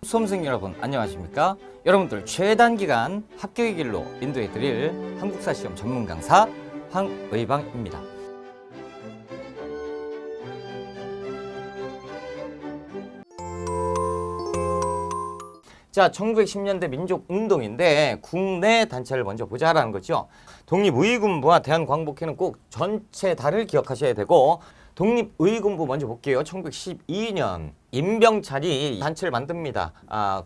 수험생 여러분 안녕하십니까? 여러분들 최단기간 합격의 길로 인도해 드릴 한국사 시험 전문 강사 황의방입니다. 자, 1910년대 민족운동인데 국내 단체를 먼저 보자라는 거죠. 독립의군부와 대한광복회는 꼭 전체 다를 기억하셔야 되고, 독립의군부 먼저 볼게요. 1912년 임병찬이 단체를 만듭니다.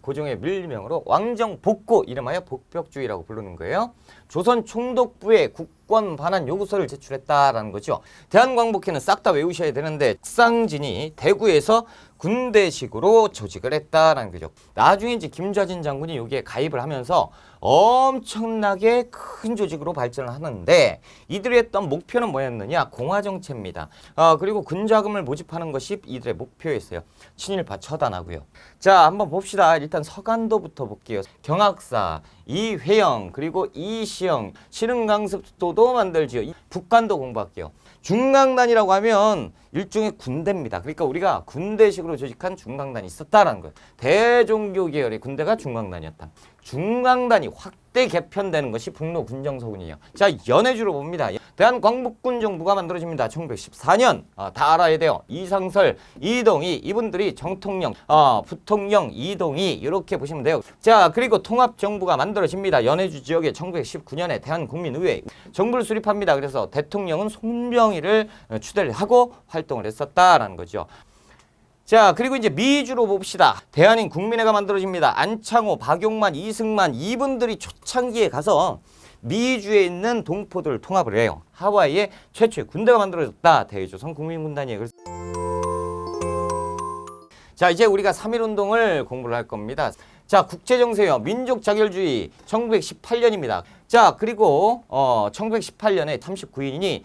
고종의 밀명으로 왕정복고, 이름하여 복벽주의라고 부르는 거예요. 조선 총독부에 국권 반환 요구서를 제출했다라는 거죠. 대한광복회는 싹 다 외우셔야 되는데, 쌍진이 대구에서 군대식으로 조직을 했다라는 거죠. 나중에 이제 김좌진 장군이 여기에 가입을 하면서 엄청나게 큰 조직으로 발전을 하는데, 이들이 했던 목표는 뭐였느냐? 공화정체입니다. 그리고 군자금을 모집하는 것이 이들의 목표였어요. 친일파 처단하고요. 자, 한번 봅시다. 일단 서간도부터 볼게요. 경학사, 이회영, 그리고 이시영, 신흥강습도도 만들지요. 북한도 공부할게요. 중강단이라고 하면 일종의 군대입니다. 그러니까 우리가 군대식으로 조직한 중강단이 있었다라는 거예요. 대종교 계열의 군대가 중강단이었다. 중강단이 확대 개편되는 것이 북로 군정서군이에요. 자, 연해주로 봅니다. 대한광복군 정부가 만들어집니다. 1914년. 다 알아야 돼요. 이상설, 이동희, 이분들이 정통령, 부통령, 이동희, 이렇게 보시면 돼요. 자, 그리고 통합정부가 만들어집니다. 연해주 지역에 1919년에 대한국민의회 정부를 수립합니다. 그래서 대통령은 송병일을 추대를 하고 활동을 했었다라는 거죠. 자, 그리고 이제 미주로 봅시다. 대한인 국민회가 만들어집니다. 안창호, 박용만, 이승만, 이분들이 초창기에 가서 미주에 있는 동포들을 통합을 해요. 하와이에 최초의 군대가 만들어졌다. 대조선 국민군단이에요. 자, 이제 우리가 3.1운동을 공부를 할 겁니다. 자, 국제정세요. 민족자결주의 1918년입니다. 자, 그리고 1918년에 39인이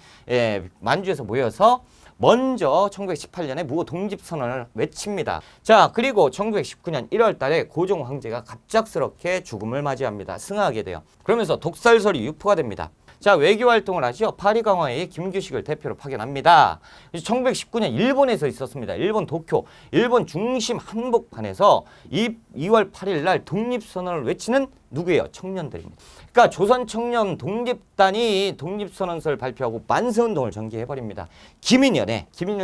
만주에서 모여서 먼저 1918년에 무호 독립선언을 외칩니다. 자, 그리고 1919년 1월 달에 고종 황제가 갑작스럽게 죽음을 맞이합니다. 승하하게 돼요. 그러면서 독살설이 유포가 됩니다. 자, 외교 활동을 하죠. 파리 강화회의 김규식을 대표로 파견합니다. 1919년 일본에서 있었습니다. 일본 도쿄, 일본 중심 한복판에서 2월 8일 날 독립선언을 외치는 누구예요? 청년들입니다. 그러니까 조선 청년 독립단이 독립선언서를 발표하고 만세운동을 전개해버립니다. 김인년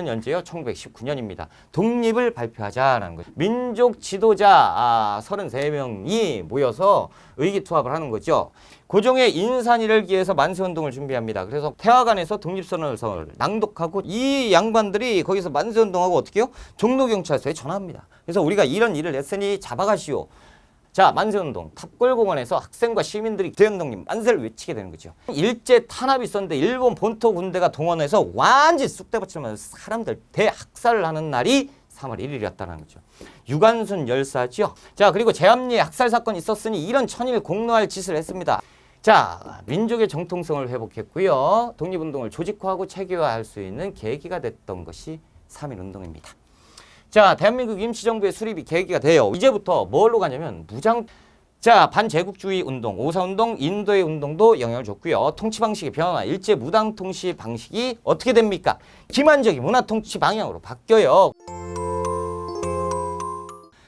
연재요. 1919년입니다. 독립을 발표하자라는 거죠. 민족 지도자 33명이 모여서 의기투합을 하는 거죠. 고종의 인산이를 기해서 만세운동을 준비합니다. 그래서 태화관에서 독립선언서를 낭독하고, 이 양반들이 거기서 만세운동하고 어떻게 해요? 종로경찰서에 전화합니다. 그래서 우리가 이런 일을 했으니 잡아가시오. 자, 만세운동, 탑골공원에서 학생과 시민들이 대형독립 만세를 외치게 되는 거죠. 일제 탄압이 있었는데 일본 본토 군대가 동원해서 완전히 쑥대밭으면서 사람들 대학살을 하는 날이 3월 1일이었다는 거죠. 유관순 열사죠. 자, 그리고 제암리에 학살 사건이 있었으니 이런 천일 공로할 짓을 했습니다. 자, 민족의 정통성을 회복했고요. 독립운동을 조직화하고 체계화할 수 있는 계기가 됐던 것이 3.1운동입니다. 자, 대한민국 임시정부의 수립이 계기가 돼요. 이제부터 뭘로 가냐면 자, 반제국주의 운동, 오사운동, 인도의 운동도 영향을 줬고요. 통치 방식의 변화, 일제 무당 통치 방식이 어떻게 됩니까? 기만적인 문화 통치 방향으로 바뀌어요.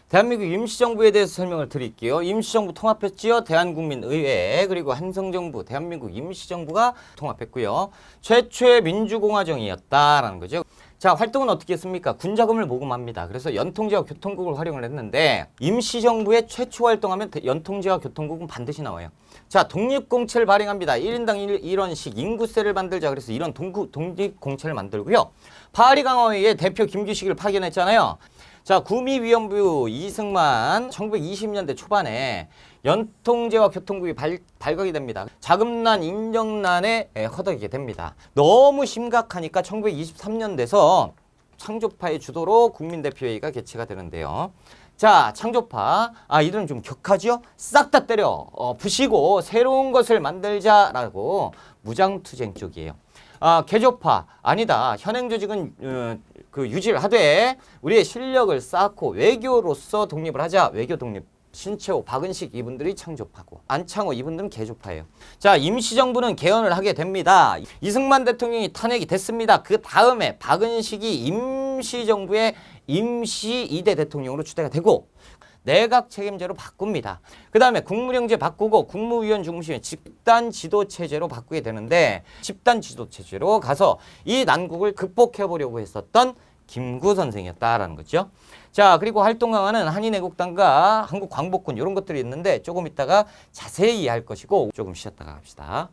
대한민국 임시정부에 대해서 설명을 드릴게요. 임시정부 통합했지요. 대한국민의회, 그리고 한성정부, 대한민국 임시정부가 통합했고요. 최초의 민주공화정이었다라는 거죠. 자, 활동은 어떻게 했습니까? 군자금을 모금합니다. 그래서 연통제와 교통국을 활용을 했는데, 임시정부의 최초 활동하면 연통제와 교통국은 반드시 나와요. 자, 독립공채를 발행합니다. 1인당 1원씩 인구세를 만들자. 그래서 이런 독립공채를 만들고요. 파리 강화회의 대표 김규식을 파견했잖아요. 자, 구미위원부 이승만 1920년대 초반에 연통제와 교통국이 발각이 됩니다. 자금난, 인정난에 허덕이게 됩니다. 너무 심각하니까 1923년 돼서 창조파의 주도로 국민대표회의가 개최가 되는데요. 자, 창조파, 이들은 좀 격하죠? 싹 다 때려 부시고 새로운 것을 만들자라고 무장투쟁 쪽이에요. 개조파, 아니다. 현행 조직은 유지를 하되 우리의 실력을 쌓고 외교로서 독립을 하자. 외교 독립. 신채호, 박은식 이분들이 창조파고, 안창호 이분들은 개조파예요. 자, 임시정부는 개헌을 하게 됩니다. 이승만 대통령이 탄핵이 됐습니다. 그 다음에 박은식이 임시정부의 임시 2대 대통령으로 추대가 되고, 내각 책임제로 바꿉니다. 그 다음에 국무령제 바꾸고 국무위원 중심의 집단 지도 체제로 바꾸게 되는데 집단 지도 체제로 가서 이 난국을 극복해 보려고 했었던 김구 선생이었다라는 거죠. 자, 그리고 활동 강화는 한인애국당과 한국광복군 이런 것들이 있는데 조금 이따가 자세히 이해할 것이고 조금 쉬었다가 갑시다.